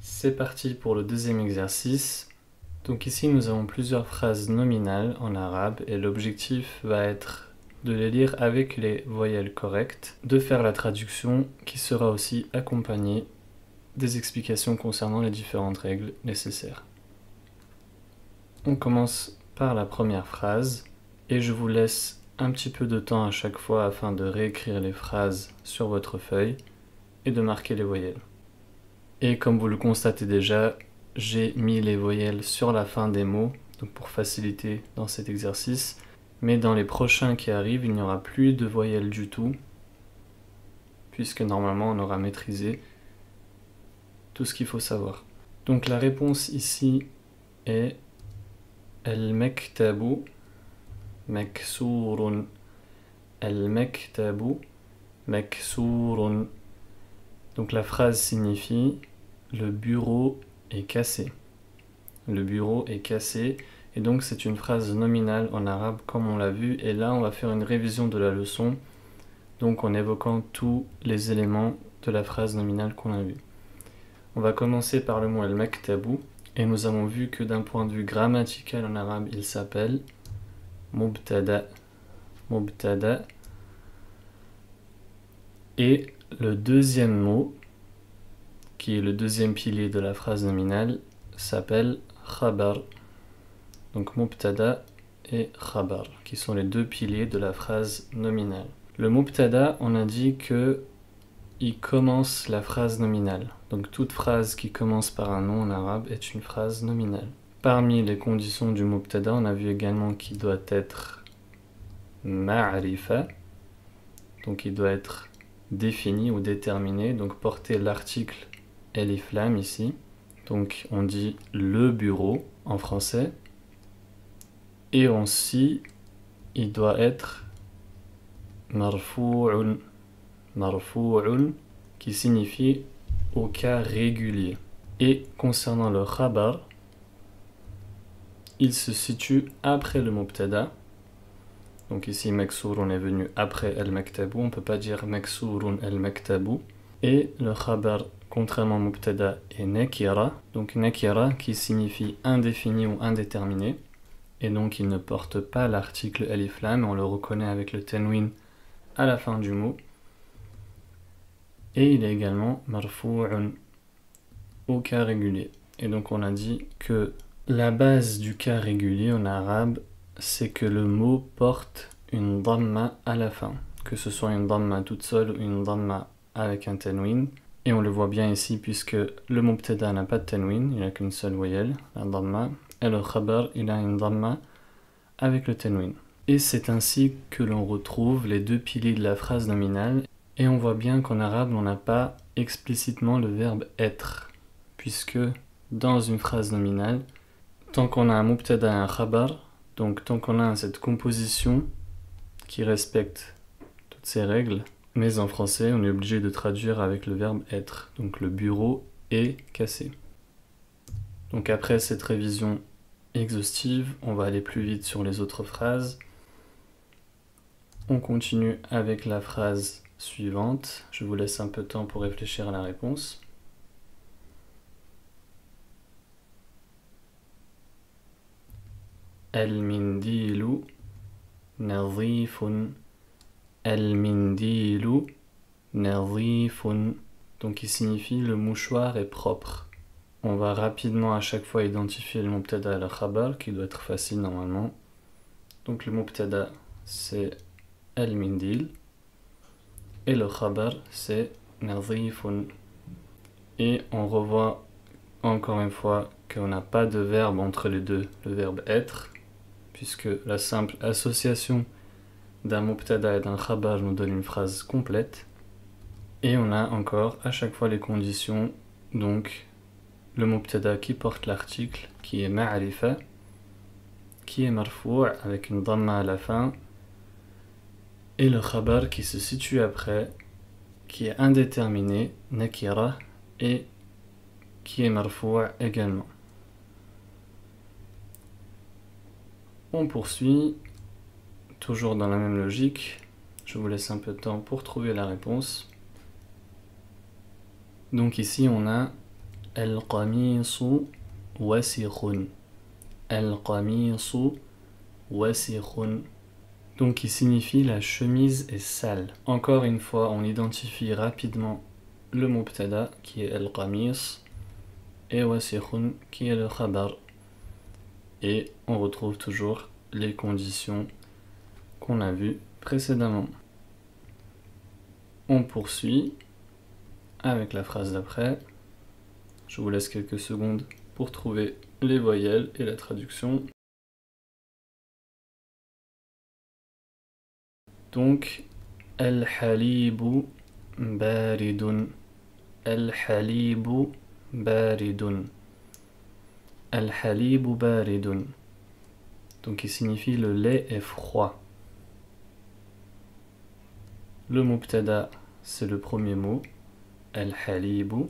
C'est parti pour le deuxième exercice. Donc ici nous avons plusieurs phrases nominales en arabe et l'objectif va être de les lire avec les voyelles correctes, de faire la traduction qui sera aussi accompagnée des explications concernant les différentes règles nécessaires. On commence par la première phrase et je vous laisse un petit peu de temps à chaque fois afin de réécrire les phrases sur votre feuille et de marquer les voyelles. Et comme vous le constatez déjà, j'ai mis les voyelles sur la fin des mots, donc pour faciliter dans cet exercice. Mais dans les prochains qui arrivent, il n'y aura plus de voyelles du tout, puisque normalement on aura maîtrisé tout ce qu'il faut savoir. Donc la réponse ici est al-maktabu maksurun. Al-maktabu maksurun. Donc la phrase signifie le bureau est cassé. Le bureau est cassé. Et donc c'est une phrase nominale en arabe comme on l'a vu. Et là on va faire une révision de la leçon. Donc en évoquant tous les éléments de la phrase nominale qu'on a vue. On va commencer par le mot al-maktabu. Et nous avons vu que d'un point de vue grammatical en arabe, il s'appelle mubtada. Mubtada. Et le deuxième mot, qui est le deuxième pilier de la phrase nominale, s'appelle khabar. Donc mubtada et khabar, qui sont les deux piliers de la phrase nominale. Le mubtada, on a dit que il commence la phrase nominale. Donc toute phrase qui commence par un nom en arabe est une phrase nominale. Parmi les conditions du mubtada, on a vu également qu'il doit être ma'rifa. Donc il doit être défini ou déterminé, donc porter l'article elif lam ici. Donc on dit le bureau en français. Et aussi, il doit être marfu'un. Marfu'un qui signifie au cas régulier. Et concernant le khabar, il se situe après le mubtada. Donc ici, maksurun est venu après al-maktabu. On ne peut pas dire maksurun al-maktabu. Et le khabar, contrairement au mubtada, est nakira. Donc nakira qui signifie indéfini ou indéterminé. Et donc il ne porte pas l'article alif lam. On le reconnaît avec le tanwin à la fin du mot. Et il est également marfu'un au cas régulier. Et donc on a dit que la base du cas régulier en arabe, c'est que le mot porte une dhamma à la fin, que ce soit une dhamma toute seule ou une dhamma avec un tanwin. Et on le voit bien ici puisque le mubtada n'a pas de tanwin, il n'a qu'une seule voyelle, la dhamma, et le khabar, il a une dhamma avec le tanwin. Et c'est ainsi que l'on retrouve les deux piliers de la phrase nominale. Et on voit bien qu'en arabe, on n'a pas explicitement le verbe être, puisque dans une phrase nominale, tant qu'on a un mubtada et un khabar, donc tant qu'on a cette composition qui respecte toutes ces règles, mais en français, on est obligé de traduire avec le verbe être. Donc le bureau est cassé. Donc après cette révision exhaustive, on va aller plus vite sur les autres phrases. On continue avec la phrase suivante. Je vous laisse un peu de temps pour réfléchir à la réponse. Al-mindilu nadhifun. Al-mindilu nadhifun. Donc il signifie le mouchoir est propre. On va rapidement à chaque fois identifier le mubtada et le khabar qui doit être facile normalement. Donc le mubtada c'est al-mindil. Et le khabar, c'est nadhifun. Et on revoit encore une fois qu'on n'a pas de verbe entre les deux, le verbe être, puisque la simple association d'un mubtada et d'un khabar nous donne une phrase complète. Et on a encore à chaque fois les conditions, donc le mubtada qui porte l'article, qui est ma'rifa, qui est marfou' avec une dhamma à la fin, et le khabar qui se situe après, qui est indéterminé, nakira, et qui est marfou' également. On poursuit, toujours dans la même logique. Je vous laisse un peu de temps pour trouver la réponse. Donc ici on a القميص وسخ. القميص وسخ. Donc qui signifie la chemise est sale. Encore une fois, on identifie rapidement le mubtada qui est al-qamis et wasikhun qui est le khabar. Et on retrouve toujours les conditions qu'on a vues précédemment. On poursuit avec la phrase d'après. Je vous laisse quelques secondes pour trouver les voyelles et la traduction. Donc, al-halibu baridun. Al-halibu baridun. Al-halibu baridun. Donc, il signifie le lait est froid. Le mubtada, c'est le premier mot. Al-halibu.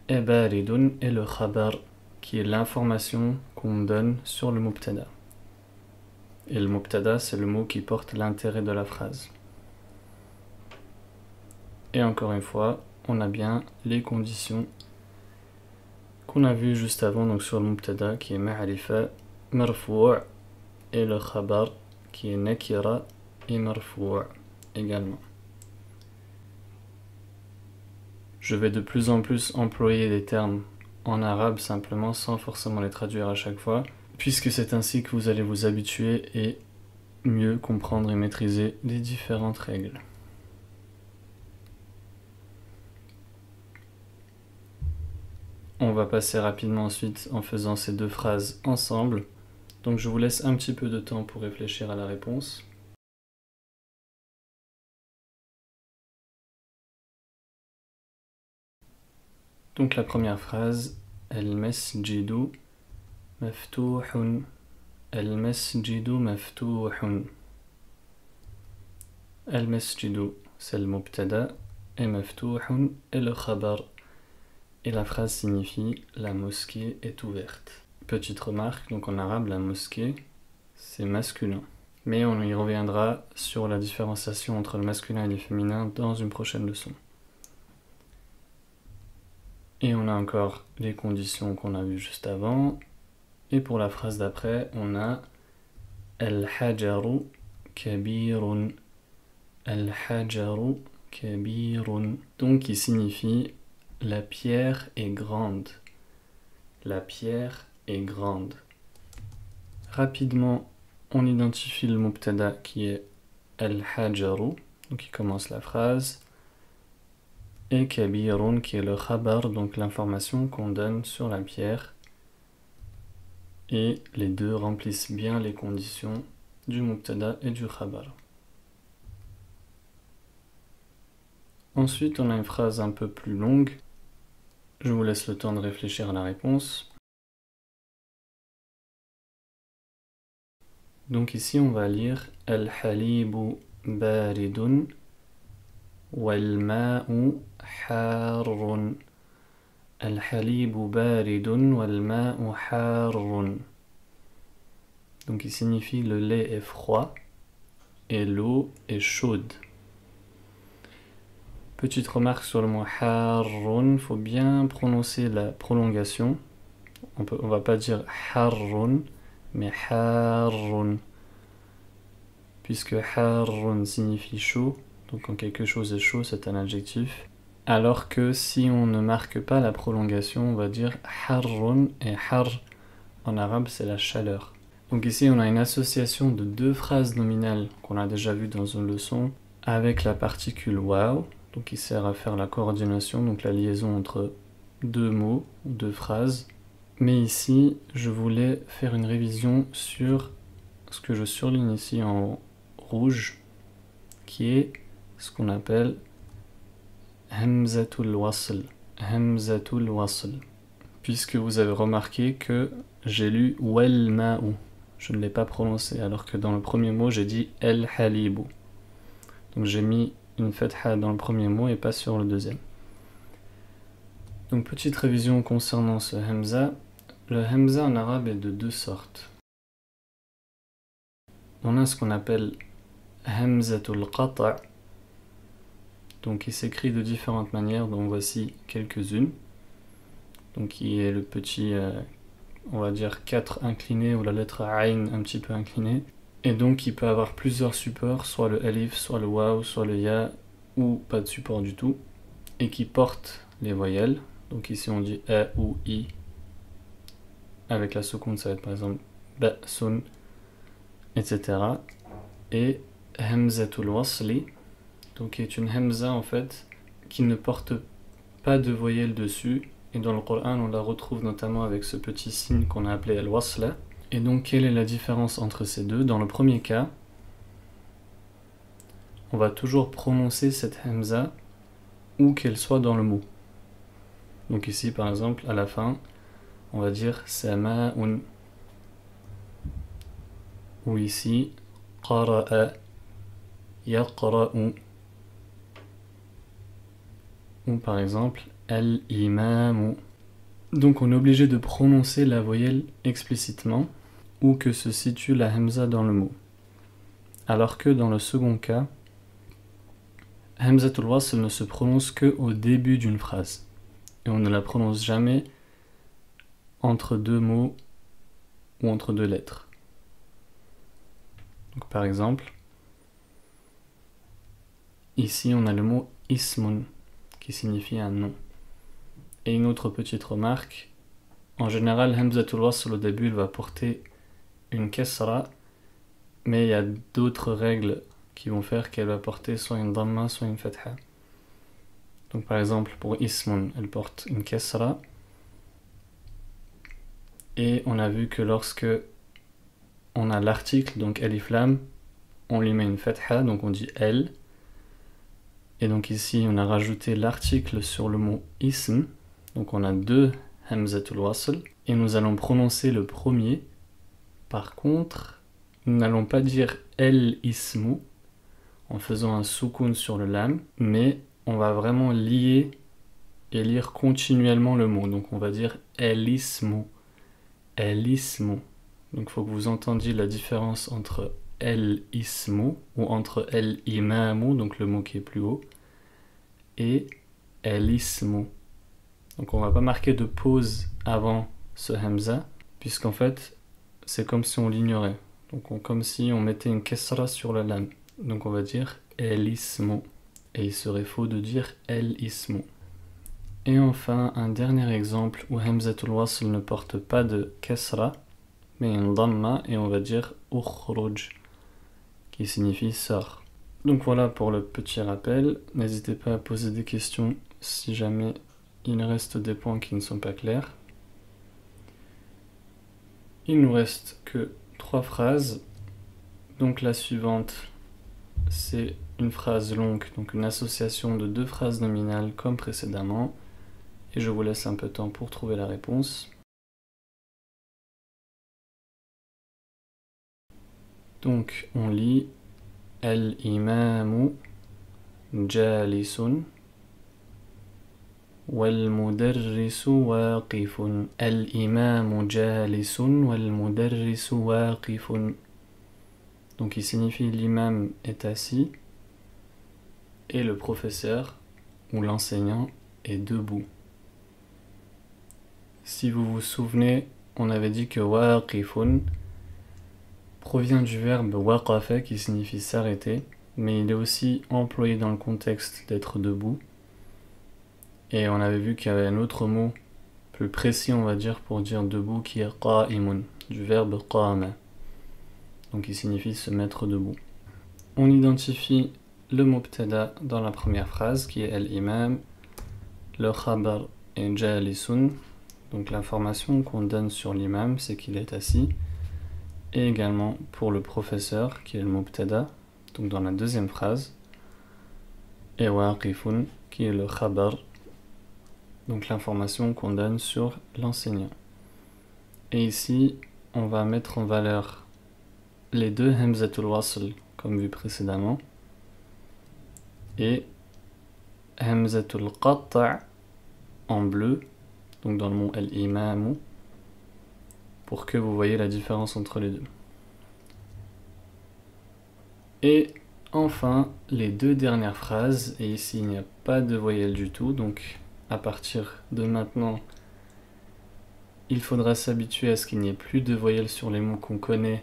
Et baridun est le khabar, qui est l'information qu'on donne sur le mubtada. Et le mubtada, c'est le mot qui porte l'intérêt de la phrase. Et encore une fois, on a bien les conditions qu'on a vues juste avant, donc sur le mubtada qui est ma'rifa, marfou' et le khabar qui est nakira et marfou' également. Je vais de plus en plus employer des termes en arabe simplement sans forcément les traduire à chaque fois, puisque c'est ainsi que vous allez vous habituer et mieux comprendre et maîtriser les différentes règles. On va passer rapidement ensuite en faisant ces deux phrases ensemble. Donc je vous laisse un petit peu de temps pour réfléchir à la réponse. Donc la première phrase, al-masjidu maftuhun. Al-masjidu maftuhun. Al-masjidu, c'est le mubtada, et maftuhun est le khabar. Et la phrase signifie la mosquée est ouverte. Petite remarque, donc en arabe, la mosquée, c'est masculin. Mais on y reviendra sur la différenciation entre le masculin et le féminin dans une prochaine leçon. Et on a encore les conditions qu'on a vues juste avant. Et pour la phrase d'après, on a Al-hajaru kabirun. Al-hajaru kabirun. Donc qui signifie la pierre est grande. La pierre est grande. Rapidement, on identifie le mubtada qui est Al-hajaru, donc qui commence la phrase. Et kabirun qui est le khabar, donc l'information qu'on donne sur la pierre. Et les deux remplissent bien les conditions du mubtada et du khabar. Ensuite, on a une phrase un peu plus longue. Je vous laisse le temps de réfléchir à la réponse. Donc ici, on va lire Al-halibu baridun wal-ma'u harrun. Al-halibu baridun wal-ma'u harrun. Donc il signifie le lait est froid et l'eau est chaude. Petite remarque sur le mot harrun, il faut bien prononcer la prolongation. On va pas dire harrun, mais harrun. Puisque harrun signifie chaud, donc quand quelque chose est chaud, c'est un adjectif. Alors que si on ne marque pas la prolongation, on va dire harrun, et har en arabe c'est la chaleur. Donc ici on a une association de deux phrases nominales qu'on a déjà vues dans une leçon avec la particule waw, donc qui sert à faire la coordination, donc la liaison entre deux mots, deux phrases. Mais ici je voulais faire une révision sur ce que je surligne ici en rouge, qui est ce qu'on appelle Hamzatul wasl. Hamzatul wasl. Puisque vous avez remarqué que j'ai lu wal ma'u. Je ne l'ai pas prononcé, alors que dans le premier mot j'ai dit el halibu. Donc j'ai mis une fatha dans le premier mot et pas sur le deuxième. Donc petite révision concernant ce hamza. Le hamza en arabe est de deux sortes. On a ce qu'on appelle hamzatul qata'. Donc il s'écrit de différentes manières, dont voici quelques-unes. donc qui est le petit, on va dire 4 incliné, ou la lettre Ayn un petit peu inclinée, et donc il peut avoir plusieurs supports, soit le alif, soit le waw, soit le ya, ou pas de support du tout, et qui porte les voyelles. Donc ici on dit a ou i, avec la seconde ça va être par exemple ba, sun, etc. Et hamzatul wasli, donc qui est une hamza en fait qui ne porte pas de voyelle dessus, et dans le Coran on la retrouve notamment avec ce petit signe qu'on a appelé al-wasla. Et donc quelle est la différence entre ces deux? Dans le premier cas, on va toujours prononcer cette hamza où qu'elle soit dans le mot. Donc ici par exemple à la fin on va dire sama'un, ou ici qara'a, yaqra'u, ou par exemple al-imamu. Donc on est obligé de prononcer la voyelle explicitement où que se situe la hamza dans le mot. Alors que dans le second cas, hamzatul wasl ne se prononce que au début d'une phrase, et on ne la prononce jamais entre deux mots ou entre deux lettres. Donc par exemple, ici on a le mot ismun qui signifie un nom. Et une autre petite remarque, en général hamzatul wasl au début il va porter une kasra, mais il y a d'autres règles qui vont faire qu'elle va porter soit une dhamma, soit une fatha. Donc par exemple pour ismun, elle porte une kasra, et on a vu que lorsque on a l'article, donc alif lam, on lui met une fatha, donc on dit el, et donc ici on a rajouté l'article sur le mot ism, donc on a deux hamzatul wasl, et nous allons prononcer le premier. Par contre, nous n'allons pas dire el ismu en faisant un soukoun sur le lam, mais on va vraiment lier et lire continuellement le mot. Donc on va dire el ismu, el ismu. Donc il faut que vous entendiez la différence entre el ismu ou entre el imamu, donc le mot qui est plus haut, et el ismu. Donc on va pas marquer de pause avant ce hamza, puisqu'en fait c'est comme si on l'ignorait. Donc comme si on mettait une kesra sur la lam. Donc on va dire el ismu. Et il serait faux de dire el ismu. Et enfin un dernier exemple où hamzatul wasl ne porte pas de kesra, mais une dhamma, et on va dire ukhruj, qui signifie sort. Donc voilà pour le petit rappel. N'hésitez pas à poser des questions si jamais il reste des points qui ne sont pas clairs. Il nous reste que 3 phrases. Donc la suivante, c'est une phrase longue, donc une association de 2 phrases nominales comme précédemment. Et je vous laisse un peu de temps pour trouver la réponse. Donc on lit Al-imamu jalisun wal-mudarrisu waqifun. Al-imamu jalisun wal-mudarrisu waqifun. Donc il signifie l'imam est assis et le professeur ou l'enseignant est debout. Si vous vous souvenez, on avait dit que waqifun provient du verbe waqafa qui signifie s'arrêter, mais il est aussi employé dans le contexte d'être debout. Et on avait vu qu'il y avait un autre mot plus précis, on va dire, pour dire debout, qui est qa'imun, du verbe qama, donc il signifie se mettre debout. On identifie le mubtada dans la première phrase qui est al-imam, le khabar est jalisun, donc l'information qu'on donne sur l'imam c'est qu'il est assis, et également pour le professeur qui est le mubtada, donc dans la deuxième phrase, et waqifun qui est le khabar, donc l'information qu'on donne sur l'enseignant. Et ici on va mettre en valeur les deux hamzatul wasl comme vu précédemment, et hamzatul qat' en bleu, donc dans le mot al-imamu, pour que vous voyez la différence entre les deux. Et enfin les deux dernières phrases, et ici il n'y a pas de voyelle du tout, donc à partir de maintenant il faudra s'habituer à ce qu'il n'y ait plus de voyelles sur les mots qu'on connaît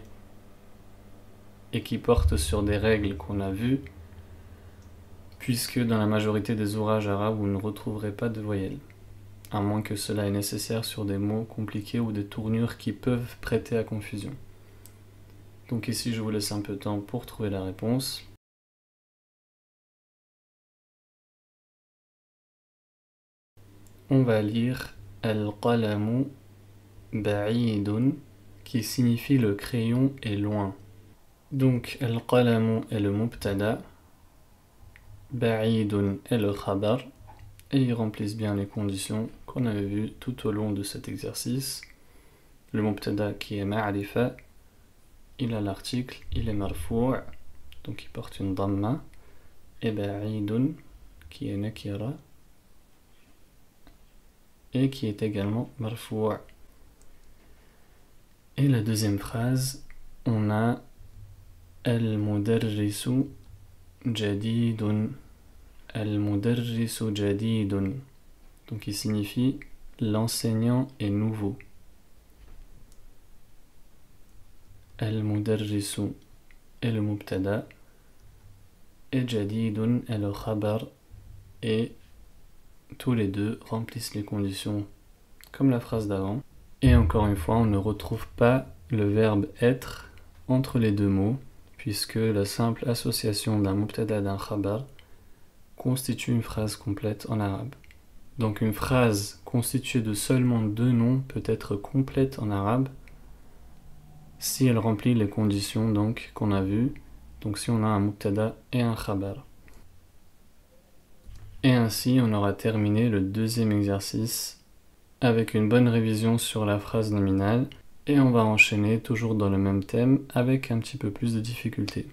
et qui portent sur des règles qu'on a vues, puisque dans la majorité des ouvrages arabes, vous ne retrouverez pas de voyelles, à moins que cela est nécessaire sur des mots compliqués ou des tournures qui peuvent prêter à confusion. Donc ici, je vous laisse un peu de temps pour trouver la réponse. On va lire Al-qalamu ba'idun, qui signifie le crayon est loin. Donc Al-qalamu est le mubtada, ba'idun est le khabar, et ils remplissent bien les conditions qu'on avait vues tout au long de cet exercice. Le mubtada qui est ma'rifa, il a l'article, il est marfou', donc il porte une dhamma, et ba'idun qui est nakira, et qui est également marfou'. Et la deuxième phrase, on a Al-mudarrisu jadidun. Al-mudarrisu jadidun. Donc il signifie l'enseignant est nouveau. Al-mudarrisu est le mubtada et jadidun est le khabar, et tous les deux remplissent les conditions comme la phrase d'avant. Et encore une fois, on ne retrouve pas le verbe être entre les deux mots, puisque la simple association d'un mubtada et d'un khabar constitue une phrase complète en arabe. Donc une phrase constituée de seulement deux noms peut être complète en arabe si elle remplit les conditions donc qu'on a vues, donc si on a un mubtada et un khabar. Et ainsi on aura terminé le deuxième exercice avec une bonne révision sur la phrase nominale, et on va enchaîner toujours dans le même thème avec un petit peu plus de difficulté.